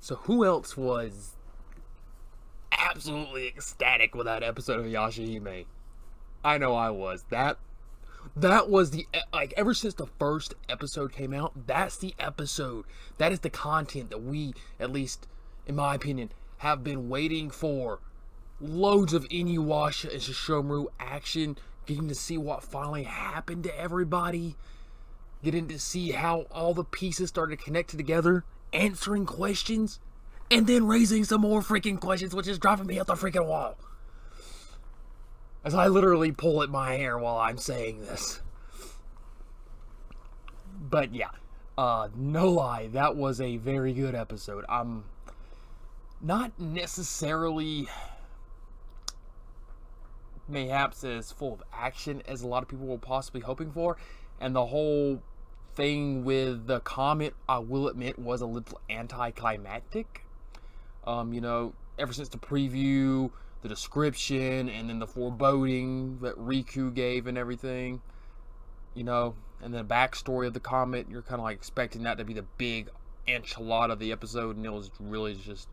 So who else was absolutely ecstatic with that episode of Yashahime? I know I was. That was the, like, ever since the first episode came out, that's the episode. That is the content that we, at least in my opinion, have been waiting for. Loads of Inuyasha and Sesshomaru action, getting to see what finally happened to everybody, getting to see how all the pieces started connected together, answering questions, and then raising some more freaking questions, which is driving me up the freaking wall. As I literally pull at my hair while I'm saying this. But yeah, no lie, that was a very good episode. I'm not necessarily mayhaps as full of action as a lot of people were possibly hoping for, and the whole thing with the comet, I will admit, was a little anticlimactic. Ever since the preview, the description, and then the foreboding that Riku gave and everything, and the backstory of the comet, you're kind of like expecting that to be the big enchilada of the episode, and it was really just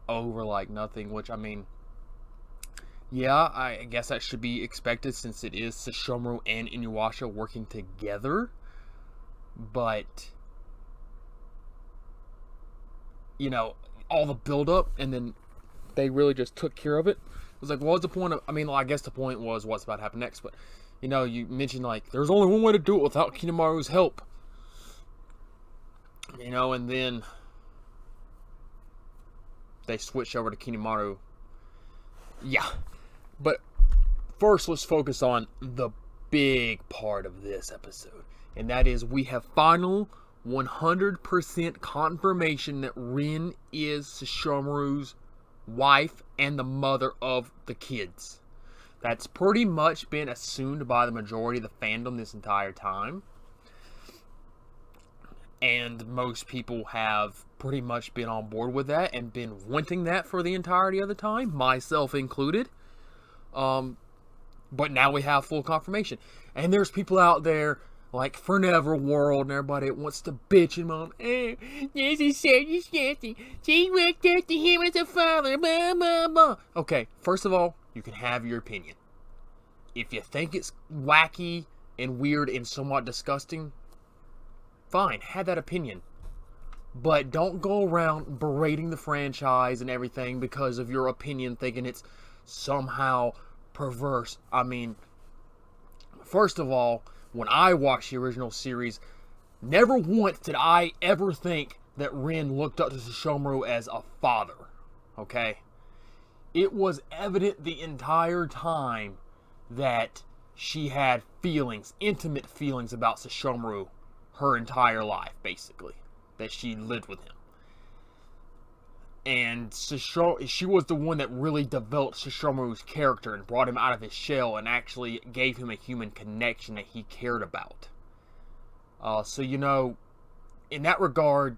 over like nothing, which, I mean, yeah, I guess that should be expected since it is Sesshomaru and Inuyasha working together. But, all the build-up, and then they really just took care of it. It was like, what was the point of... I guess the point was what's about to happen next, but, you mentioned, like, there's only one way to do it without Kinemmaru's help. And then they switched over to Kinemmaru. Yeah. But first, let's focus on the big part of this episode. And that is, we have final 100% confirmation that Rin is Sesshomaru's wife and the mother of the kids. That's pretty much been assumed by the majority of the fandom this entire time. And most people have pretty much been on board with that and been wanting that for the entirety of the time, myself included. But now we have full confirmation. And there's people out there like Forever World and everybody that wants to bitch and moan, this is so disgusting. She worked out to him as a father, blah, blah, blah. Okay, first of all, you can have your opinion. If you think it's wacky and weird and somewhat disgusting, fine, have that opinion. But don't go around berating the franchise and everything because of your opinion, thinking it's somehow perverse. First of all, when I watched the original series, never once did I ever think that Rin looked up to Sesshomaru as a father. Okay? It was evident the entire time that she had feelings, intimate feelings about Sesshomaru her entire life, basically. That she lived with him. And she was the one that really developed Sesshomaru's character and brought him out of his shell and actually gave him a human connection that he cared about. So, in that regard,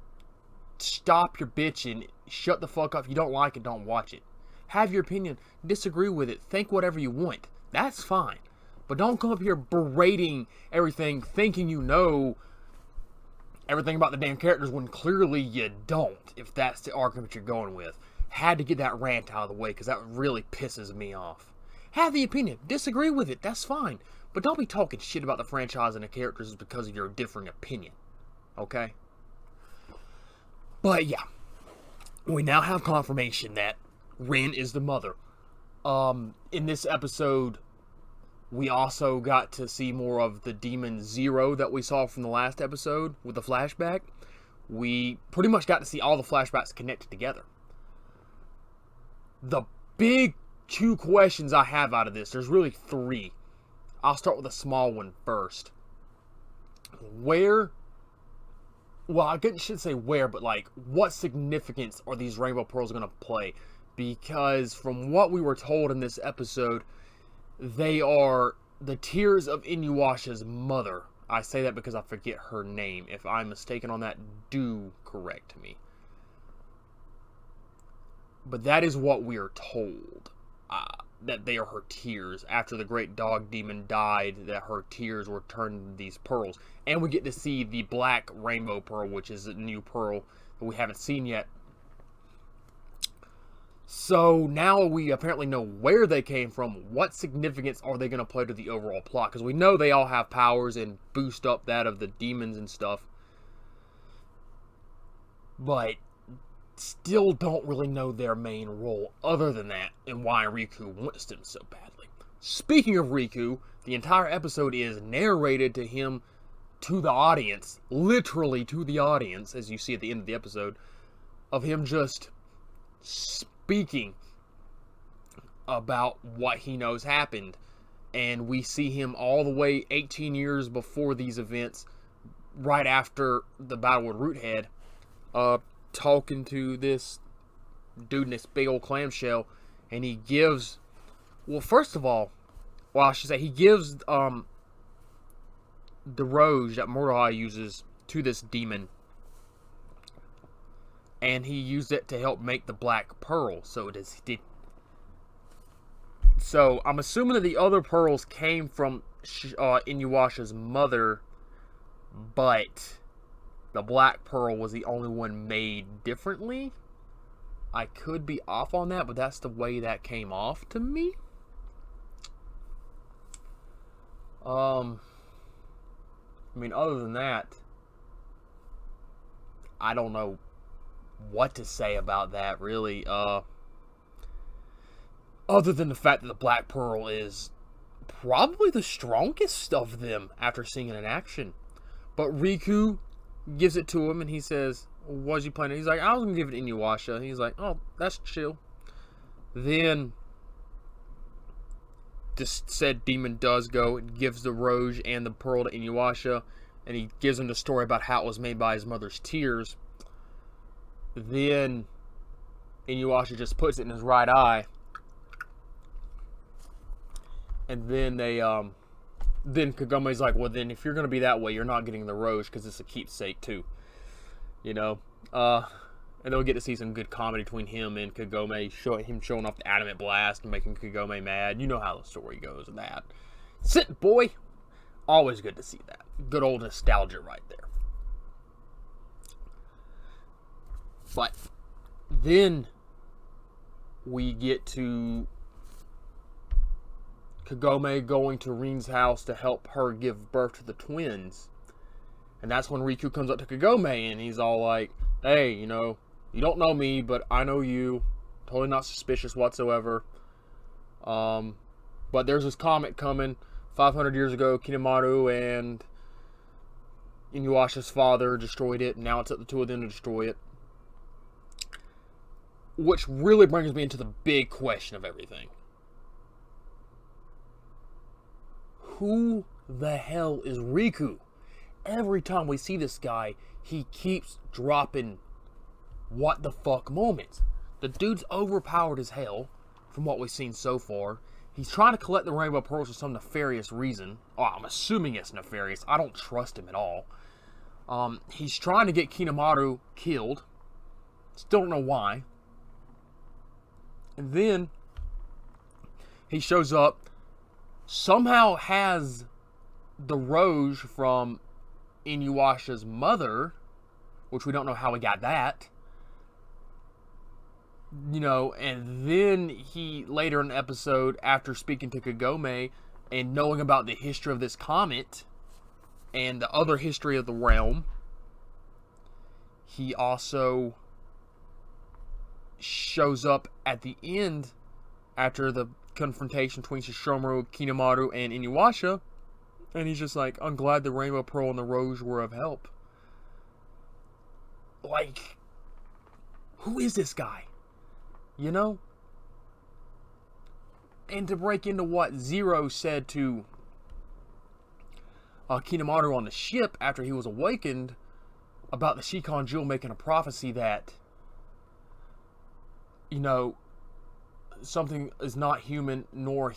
stop your bitching. Shut the fuck up. If you don't like it, don't watch it. Have your opinion. Disagree with it. Think whatever you want. That's fine. But don't come up here berating everything, thinking you know everything about the damn characters when clearly you don't, if that's the argument you're going with. Had to get that rant out of the way because that really pisses me off. Have the opinion. Disagree with it. That's fine. But don't be talking shit about the franchise and the characters because of your differing opinion. Okay? But yeah. We now have confirmation that Rin is the mother. In this episode, we also got to see more of the Demon Zero that we saw from the last episode with the flashback. We pretty much got to see all the flashbacks connected together. The big two questions I have out of this, there's really three. I'll start with a small one first. I shouldn't say where, but like, what significance are these rainbow pearls going to play? Because from what we were told in this episode, they are the tears of Inuyasha's mother. I say that because I forget her name. If I'm mistaken on that, do correct me. But that is what we are told. That they are her tears. After the great dog demon died, that her tears were turned into these pearls. And we get to see the black rainbow pearl, which is a new pearl that we haven't seen yet. So now we apparently know where they came from. What significance are they going to play to the overall plot? Because we know they all have powers and boost up that of the demons and stuff. But still don't really know their main role other than that and why Riku wants them so badly. Speaking of Riku, the entire episode is narrated to him, to the audience, literally to the audience, as you see at the end of the episode, of him just speaking about what he knows happened. And we see him all the way 18 years before these events, right after the battle with Roothead, talking to this dude in this big old clamshell, and he gives, well, first of all, well, I should say, he gives the Rouge that Mordecai uses to this demon, and he used it to help make the Black Pearl. So so I'm assuming that the other pearls came from Inuyasha's mother, but the Black Pearl was the only one made differently. I could be off on that, but that's the way that came off to me. I mean, other than that, I don't know what to say about that, really. Other than the fact that the Black Pearl is probably the strongest of them after seeing it in action. But Riku gives it to him, and he says, "What was you planning?" He's like, "I was gonna give it to Inuyasha." He's like, "Oh, that's chill." Then this said demon does go and gives the Rouge and the pearl to Inuyasha, and he gives him the story about how it was made by his mother's tears. Then Inuyasha just puts it in his right eye, and then then Kagome's like, "Well, then if you're gonna be that way, you're not getting the Rouge because it's a keepsake too." You know, and they'll get to see some good comedy between him and Kagome, him showing off the Adamant Blast and making Kagome mad. You know how the story goes with that. Sit, boy! Always good to see that. Good old nostalgia right there. But then we get to Kagome going to Rin's house to help her give birth to the twins. And that's when Riku comes up to Kagome and he's all like, "Hey, you know, you don't know me, but I know you. Totally not suspicious whatsoever. But there's this comet coming 500 years ago. Kinemaru and Inuyasha's father destroyed it, and now it's up to the two of them to destroy it." Which really brings me into the big question of everything. Who the hell is Riku? Every time we see this guy, he keeps dropping what the fuck moments. The dude's overpowered as hell, from what we've seen so far. He's trying to collect the Rainbow Pearls for some nefarious reason. Oh, I'm assuming it's nefarious. I don't trust him at all. He's trying to get Kinemaru killed. Still don't know why. And then he shows up, somehow has the Rouge from Inuyasha's mother, which we don't know how he got that. You know, and then he, later in the episode, after speaking to Kagome and knowing about the history of this comet and the other history of the realm, he also shows up at the end after the confrontation between Sesshomaru, Kinemaru, and Inuyasha, and he's just like, "I'm glad the Rainbow Pearl and the Rouge were of help." Like, who is this guy? You know? And to break into what Zero said to Kinemaru on the ship after he was awakened about the Shikon Jewel making a prophecy that, you know, something is not human nor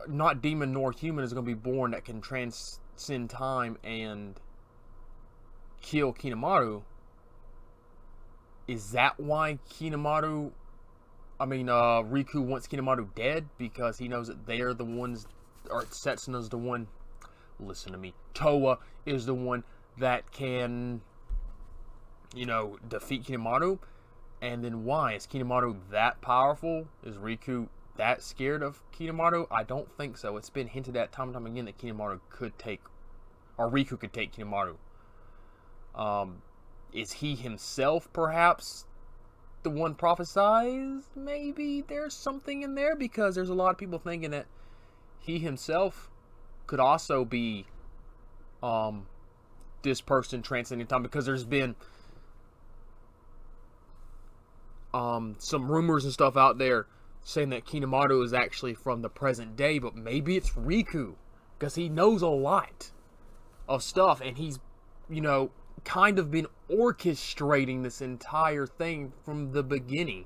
not demon nor human is going to be born that can transcend time and kill Kinemaru. Is that why Riku wants Kinemaru dead? Because he knows that they're the ones, or Setsuna's the one, listen to me, Towa is the one that can, you know, defeat Kinemaru? And then why? Is Kinemaro that powerful? Is Riku that scared of Kinemaro? I don't think so. It's been hinted at time and time again that Kinemaro could take, or Riku could take Kinemaro. Is he himself perhaps the one prophesized? Maybe there's something in there, because there's a lot of people thinking that he himself could also be this person transcending time, because there's been some rumors and stuff out there saying that Kinemaro is actually from the present day, but maybe it's Riku, because he knows a lot of stuff, and he's, you know, kind of been orchestrating this entire thing from the beginning.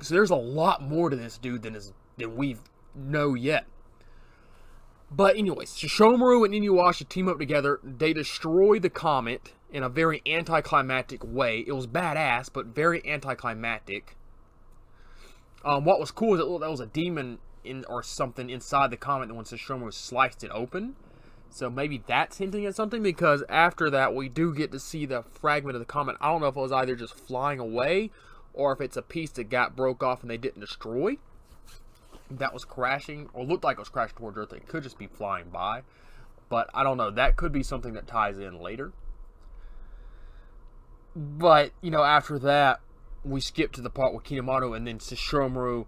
So there's a lot more to this dude than we know yet. But anyways, Sesshomaru and Inuyasha team up together. They destroy the comet in a very anticlimactic way. It was badass, but very anticlimactic. What was cool is that there was a demon or something inside the comet when Sesshomaru sliced it open. So maybe that's hinting at something, because after that we do get to see the fragment of the comet. I don't know if it was either just flying away or if it's a piece that got broke off and they didn't destroy. That was crashing, or looked like it was crashing towards Earth. It could just be flying by. But I don't know. That could be something that ties in later. But, you know, after that, we skip to the part with Kinemaro, and then Sesshomaru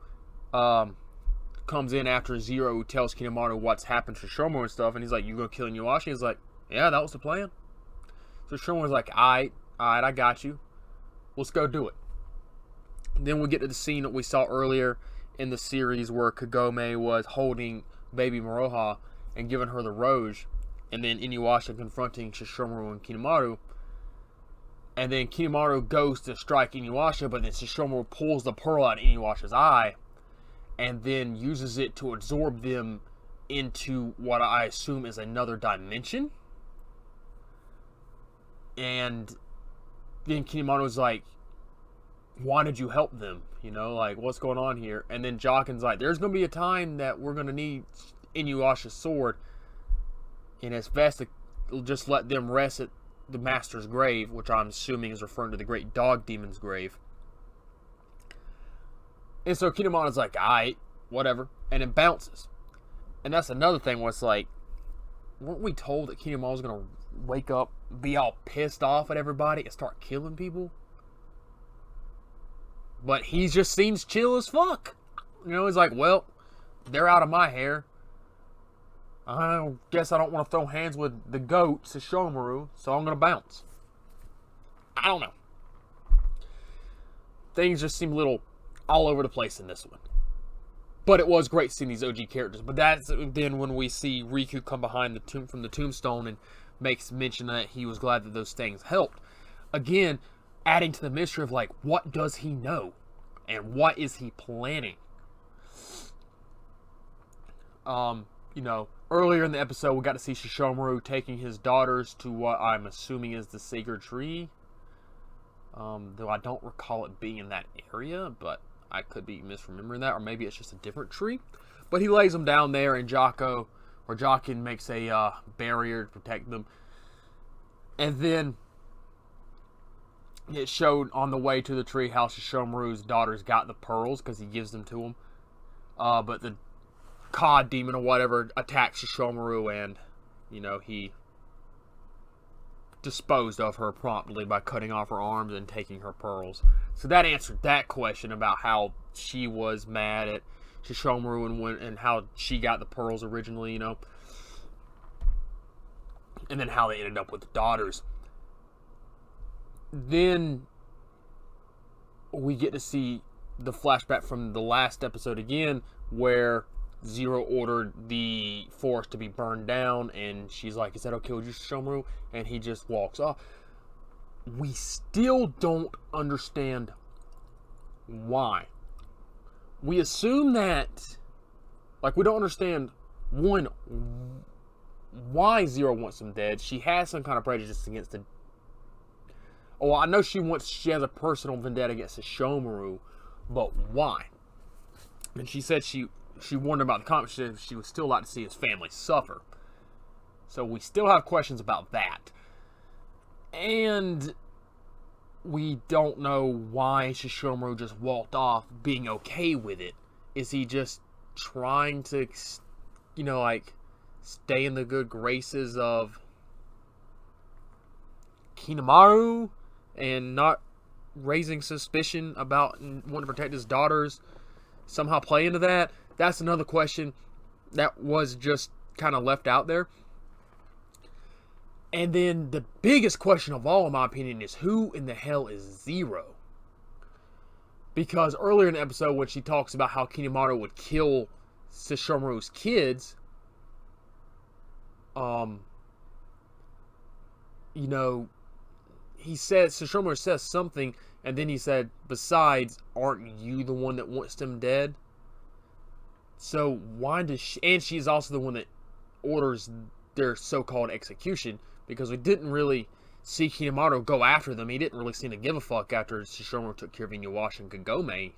comes in after Zero, who tells Kinemaro what's happened to Sesshomaru and stuff, and he's like, "You gonna kill Inuyasha?" He's like, "Yeah, that was the plan." So Sesshomaru's like, alright, I got you. Let's go do it. Then we get to the scene that we saw earlier in the series where Kagome was holding baby Miroha and giving her the rose, and then Inuyasha confronting Sesshomaru and Kinemaro. And then Kinemaro goes to strike Inuyasha, but then Sesshomaru pulls the pearl out of Inuyasha's eye and then uses it to absorb them into what I assume is another dimension. And then Kinemaru's like, "Why did you help them? You know, like, what's going on here?" And then Jockin's like, "There's going to be a time that we're going to need Inuyasha's sword, and it's best to just let them rest at the Master's grave," which I'm assuming is referring to the Great Dog Demon's grave. And so Kinemaru's like, alright, whatever, and it bounces. And that's another thing where it's like, weren't we told that Kinemaru was going to wake up, be all pissed off at everybody, and start killing people? But he just seems chill as fuck. You know, he's like, well, they're out of my hair. I guess I don't want to throw hands with the goat, Sesshomaru, so I'm going to bounce. I don't know. Things just seem a little all over the place in this one. But it was great seeing these OG characters. But that's then when we see Riku come behind from the tombstone and makes mention that he was glad that those things helped. Again, adding to the mystery of, like, what does he know? And what is he planning? You know, earlier in the episode, we got to see Sesshomaru taking his daughters to what I'm assuming is the sacred tree. Though I don't recall it being in that area, but I could be misremembering that, or maybe it's just a different tree. But he lays them down there, and Jockin makes a barrier to protect them. And then it showed on the way to the tree how Sesshomaru's daughters got the pearls, because he gives them to them. But the Cod Demon or whatever attacks Sesshomaru, and, you know, he disposed of her promptly by cutting off her arms and taking her pearls. So that answered that question about how she was mad at Sesshomaru and how she got the pearls originally, you know. And then how they ended up with the daughters. Then we get to see the flashback from the last episode again, where Zero ordered the forest to be burned down, and she's like, "Is that okay with you, Sesshomaru?" And he just walks off. We still don't understand why. We assume that, like, we don't understand, one, why Zero wants them dead. She has some kind of prejudice against the... Oh, I know she has a personal vendetta against Sesshomaru, but why? And she said she warned him about the comet. She would still like to see his family suffer. So we still have questions about that. And we don't know why Sesshomaru just walked off being okay with it. Is he just trying to, like, stay in the good graces of Kinemaru and not raising suspicion about wanting to protect his daughters? Somehow play into that? That's another question that was just kind of left out there. And then the biggest question of all, in my opinion, is who in the hell is Zero? Because earlier in the episode, when she talks about how Kinemaru would kill Sesshomaru's kids, he said, Sesshomaru says something, and then he said, besides, aren't you the one that wants them dead? So why does she, and she's also the one that orders their so-called execution, because we didn't really see Kinemaru go after them. He didn't really seem to give a fuck after Sesshomaru took care of Inuyasha and Kagome.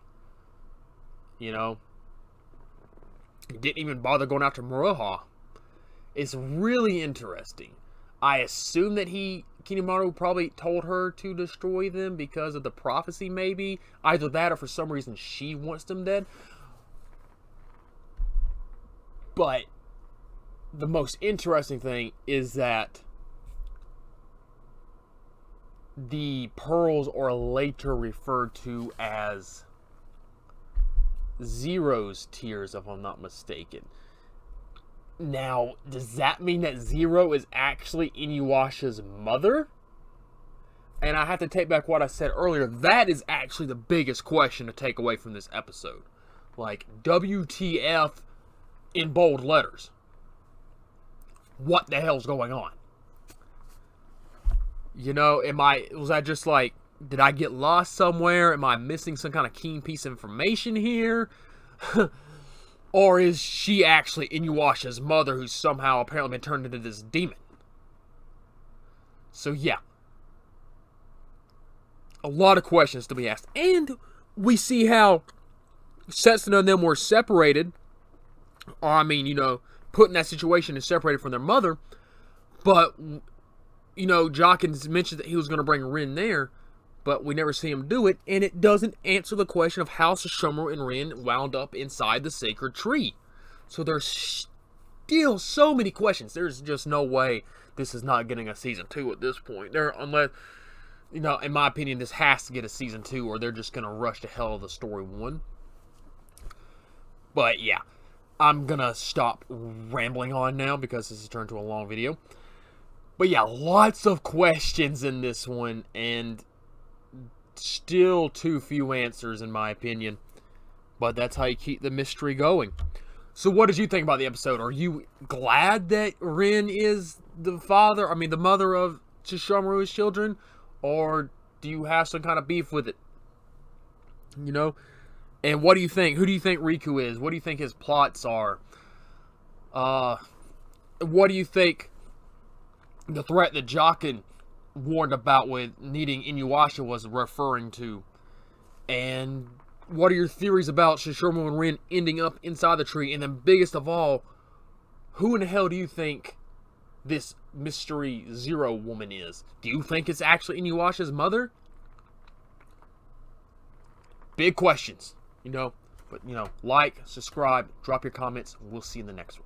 He didn't even bother going after Moroha. It's really interesting. I assume that Kinemaru probably told her to destroy them because of the prophecy, maybe. Either that or for some reason she wants them dead. But the most interesting thing is that the pearls are later referred to as Zero's tears, if I'm not mistaken. Now, does that mean that Zero is actually Inuyasha's mother? And I have to take back what I said earlier. That is actually the biggest question to take away from this episode. Like, WTF in bold letters. What the hell's going on? Was I just like, did I get lost somewhere? Am I missing some kind of keen piece of information here? Or is she actually Inuyasha's mother who's somehow apparently been turned into this demon? So yeah. A lot of questions to be asked. And we see how Setsuna and them were separated. Or, put in that situation and separated from their mother. But, Jockin mentioned that he was going to bring Rin there. But we never see him do it, and it doesn't answer the question of how Sesshomaru and Rin wound up inside the sacred tree. So there's still so many questions. There's just no way this is not getting a season 2 at this point. Unless, in my opinion, this has to get a season 2, or they're just going to rush to hell of the story 1. But yeah, I'm going to stop rambling on now because this has turned to a long video. But yeah, lots of questions in this one, and still too few answers in my opinion, but that's how you keep the mystery going. So what did you think about the episode? Are you glad that Rin is the mother of Sesshomaru's children, or do you have some kind of beef with it? And what do you think? Who do you think Riku is? What do you think his plots are? What do you think the threat that Jockin warned about with needing Inuyasha was referring to? And what are your theories about Sesshomaru and Rin ending up inside the tree? And then biggest of all, who in the hell do you think this mystery Zero woman is? Do you think it's actually Inuyasha's mother? Big questions, but like, subscribe, drop your comments. We'll see you in the next one.